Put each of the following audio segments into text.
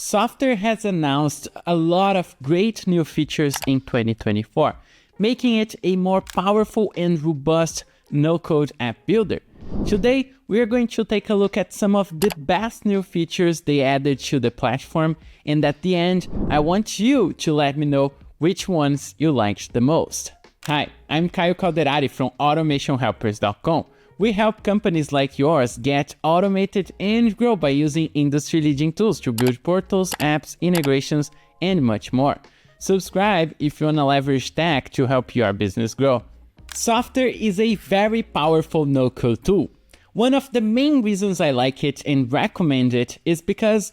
Softr has announced a lot of great new features in 2024, making it a more powerful and robust no-code app builder. Today, we are going to take a look at some of the best new features they added to the platform, and at the end, I want you to let me know which ones you liked the most. Hi, I'm Caio Calderari from automationhelpers.com. We help companies like yours get automated and grow by using industry-leading tools to build portals, apps, integrations, and much more. Subscribe if you want to leverage tech to help your business grow. Softr is a very powerful no-code tool. One of the main reasons I like it and recommend it is because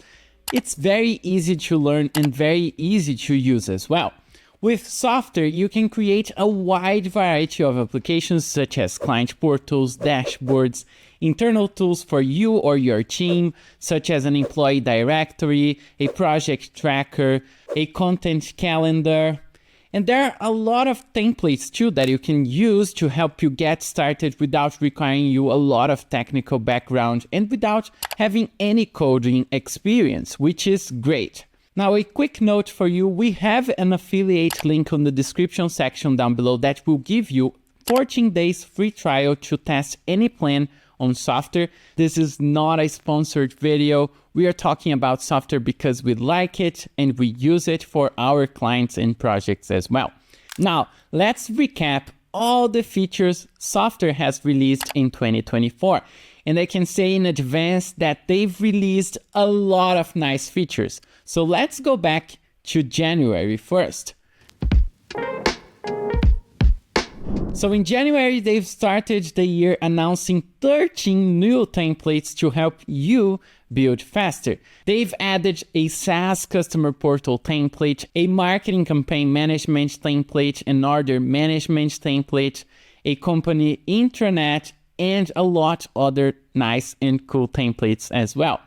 it's very easy to learn and very easy to use as well. With Softr, you can create a wide variety of applications such as client portals, dashboards, internal tools for you or your team, such as an employee directory, a project tracker, a content calendar. And there are a lot of templates too that you can use to help you get started without requiring you a lot of technical background and without having any coding experience, which is great. Now, a quick note for you, we have an affiliate link on the description section down below that will give you 14 days free trial to test any plan on Softr. This is not a sponsored video. We are talking about Softr because we like it and we use it for our clients and projects as well. Now, let's recap all the features Softr has released in 2024. And I can say in advance that they've released a lot of nice features. So let's go back to January 1st. So in January, they've started the year announcing 13 new templates to help you build faster. They've added a SaaS customer portal template, a marketing campaign management template, an order management template, a company intranet, and a lot other nice and cool templates as well.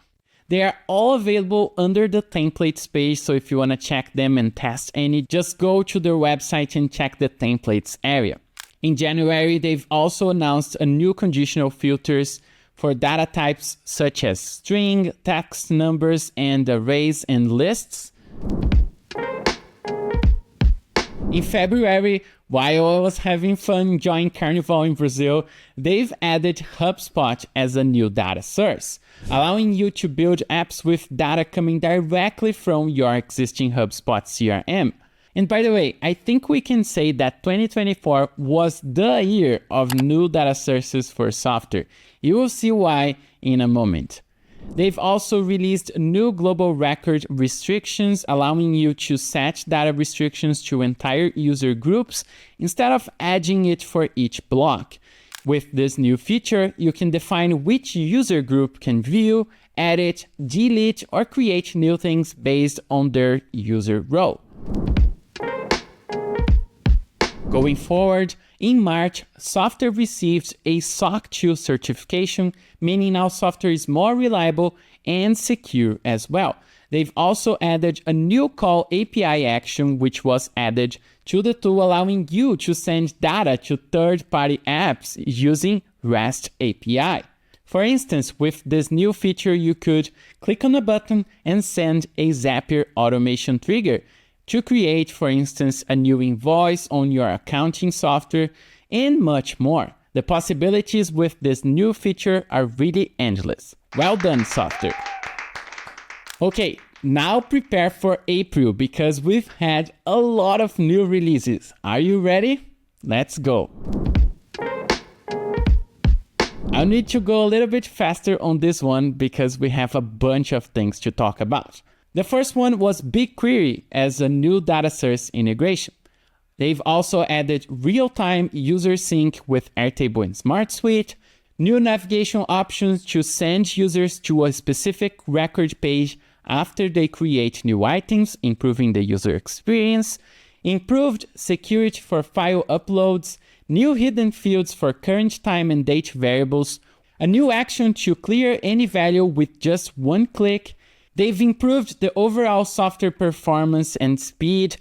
They are all available under the templates page, so if you want to check them and test any, just go to their website and check the templates area. In January, they've also announced a new conditional filters for data types such as string, text, numbers, and arrays and lists. In February, while I was having fun enjoying Carnival in Brazil, they've added HubSpot as a new data source, allowing you to build apps with data coming directly from your existing HubSpot CRM. And by the way, I think we can say that 2024 was the year of new data sources for Softr. You will see why in a moment. They've also released new global record restrictions, allowing you to set data restrictions to entire user groups instead of adding it for each block. With this new feature, you can define which user group can view, edit, delete, or create new things based on their user role. Going forward, in March, Softr received a SOC 2 certification, meaning now Softr is more reliable and secure as well. They've also added a new call API action, which was added to the tool, allowing you to send data to third-party apps using REST API. For instance, with this new feature, you could click on a button and send a Zapier automation trigger to create, for instance, a new invoice on your accounting software, and much more. The possibilities with this new feature are really endless. Well done, Softr. Okay, now prepare for April because we've had a lot of new releases. Are you ready? Let's go. I'll need to go a little bit faster on this one because we have a bunch of things to talk about. The first one was BigQuery as a new data source integration. They've also added real-time user sync with Airtable and SmartSuite, new navigation options to send users to a specific record page after they create new items, improving the user experience, improved security for file uploads, new hidden fields for current time and date variables, a new action to clear any value with just one click. They've improved the overall Softr performance and speed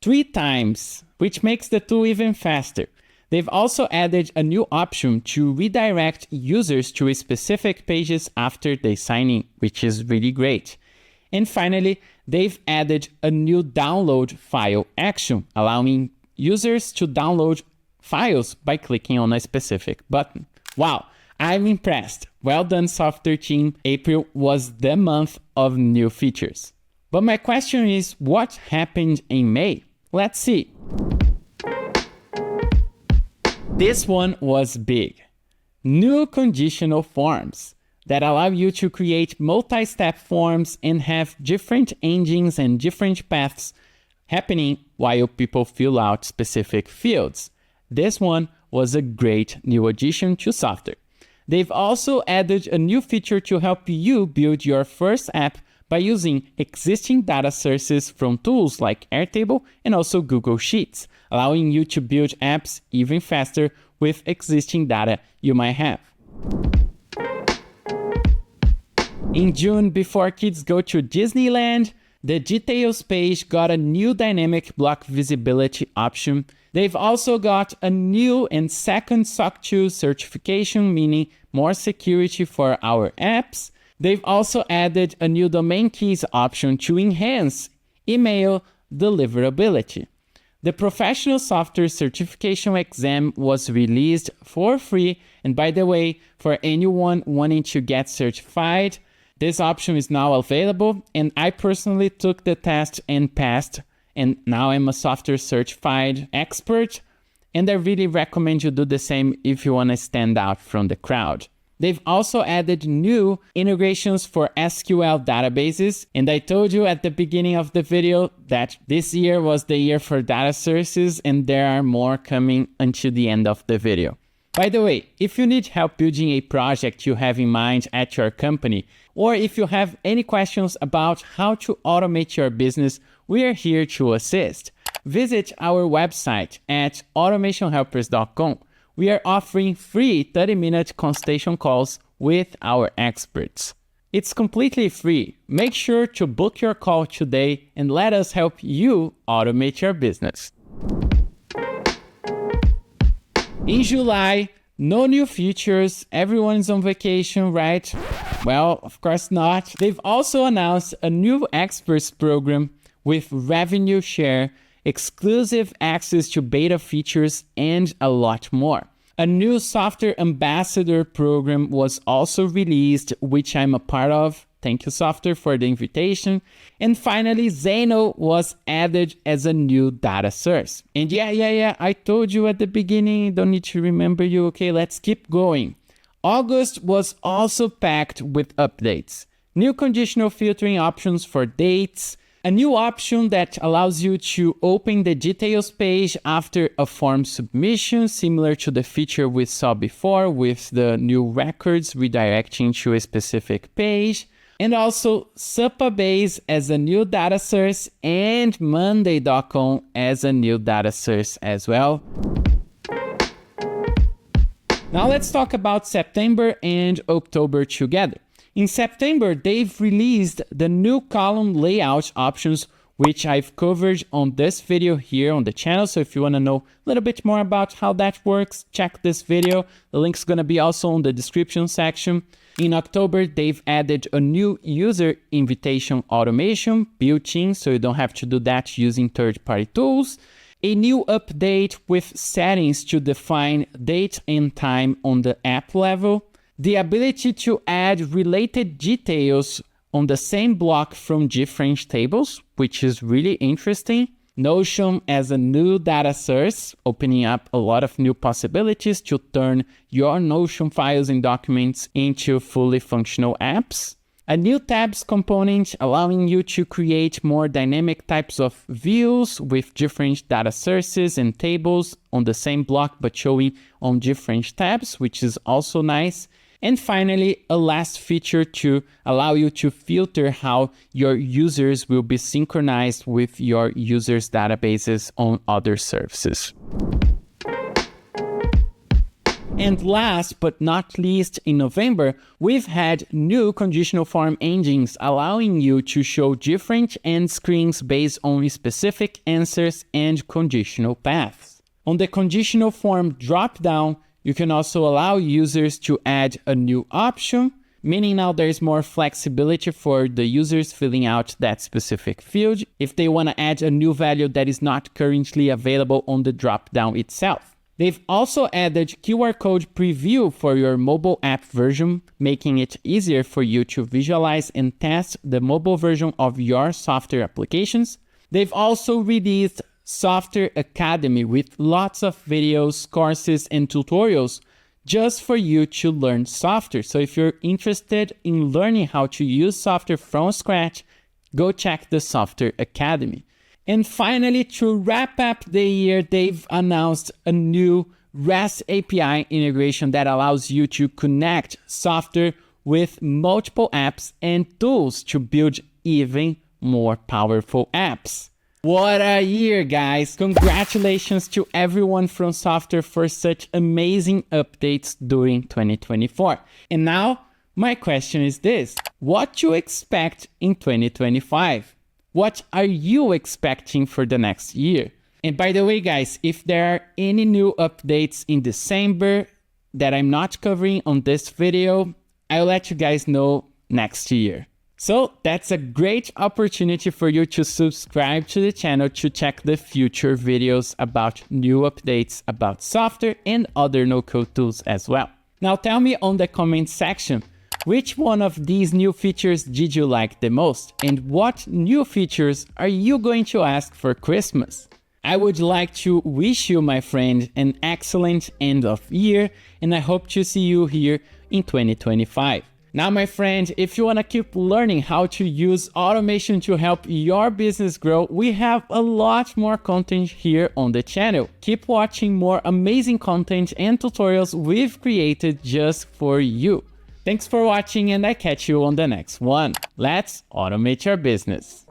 3 times, which makes the tool even faster. They've also added a new option to redirect users to specific pages after they sign in, which is really great. And finally, they've added a new download file action, allowing users to download files by clicking on a specific button. Wow, I'm impressed. Well done, Softr team. April was the month of new features. But my question is, what happened in May? Let's see. This one was big. New conditional forms that allow you to create multi-step forms and have different endings and different paths happening while people fill out specific fields. This one was a great new addition to Softr. They've also added a new feature to help you build your first app by using existing data sources from tools like Airtable and also Google Sheets, allowing you to build apps even faster with existing data you might have. In June, before kids go to Disneyland, the details page got a new dynamic block visibility option. They've also got a new and second SOC 2 certification, meaning more security for our apps. They've also added a new domain keys option to enhance email deliverability. The Professional Software Certification exam was released for free. And by the way, for anyone wanting to get certified, this option is now available. And I personally took the test and passed. And now I'm a Software certified expert. And I really recommend you do the same if you want to stand out from the crowd. They've also added new integrations for SQL databases. And I told you at the beginning of the video that this year was the year for data sources, and there are more coming until the end of the video. By the way, if you need help building a project you have in mind at your company, or if you have any questions about how to automate your business, we are here to assist. Visit our website at automationhelpers.com. We are offering free 30-minute consultation calls with our experts. It's completely free. Make sure to book your call today and let us help you automate your business. In July, no new features. Everyone's on vacation, right? Well, of course not. They've also announced a new experts program with revenue share, exclusive access to beta features, and a lot more. A new Softr Ambassador program was also released, which I'm a part of. Thank you, Softr, for the invitation. And finally, Zeno was added as a new data source. And yeah, I told you at the beginning, don't need to remember you. Okay, let's keep going. August was also packed with updates. New conditional filtering options for dates, a new option that allows you to open the details page after a form submission, similar to the feature we saw before with the new records redirecting to a specific page. And also Supabase as a new data source and Monday.com as a new data source as well. Now let's talk about September and October together. In September, they've released the new column layout options, which I've covered on this video here on the channel. So if you want to know a little bit more about how that works, check this video. The link's going to be also in the description section. In October, they've added a new user invitation automation built in, so you don't have to do that using third-party tools. A new update with settings to define date and time on the app level. The ability to add related details on the same block from different tables, which is really interesting. Notion as a new data source, opening up a lot of new possibilities to turn your Notion files and documents into fully functional apps. A new tabs component allowing you to create more dynamic types of views with different data sources and tables on the same block but showing on different tabs, which is also nice. And finally, a last feature to allow you to filter how your users will be synchronized with your users' databases on other services. And last but not least, in November, we've had new conditional form engines allowing you to show different end screens based on specific answers and conditional paths. On the conditional form dropdown, you can also allow users to add a new option. meaning now there's more flexibility for the users filling out that specific field if they want to add a new value that is not currently available on the dropdown itself. They've also added QR code preview for your mobile app version, making it easier for you to visualize and test the mobile version of your Softr applications. They've also released Softr Academy with lots of videos, courses, and tutorials just for you to learn Softr. So if you're interested in learning how to use Softr from scratch, go check the Softr Academy. And finally, to wrap up the year, they've announced a new REST API integration that allows you to connect Softr with multiple apps and tools to build even more powerful apps. What a year, guys! Congratulations to everyone from Softr for such amazing updates during 2024. And now, my question is this: what to expect in 2025? What are you expecting for the next year? And by the way, guys, if there are any new updates in December that I'm not covering on this video, I'll let you guys know next year. So that's a great opportunity for you to subscribe to the channel to check the future videos about new updates about Softr and other no-code tools as well. Now tell me on the comment section, which one of these new features did you like the most? And what new features are you going to ask for Christmas? I would like to wish you, my friend, an excellent end of year, and I hope to see you here in 2025. Now, my friend, if you want to keep learning how to use automation to help your business grow, we have a lot more content here on the channel. Keep watching more amazing content and tutorials we've created just for you. Thanks for watching, and I catch you on the next one. Let's automate your business.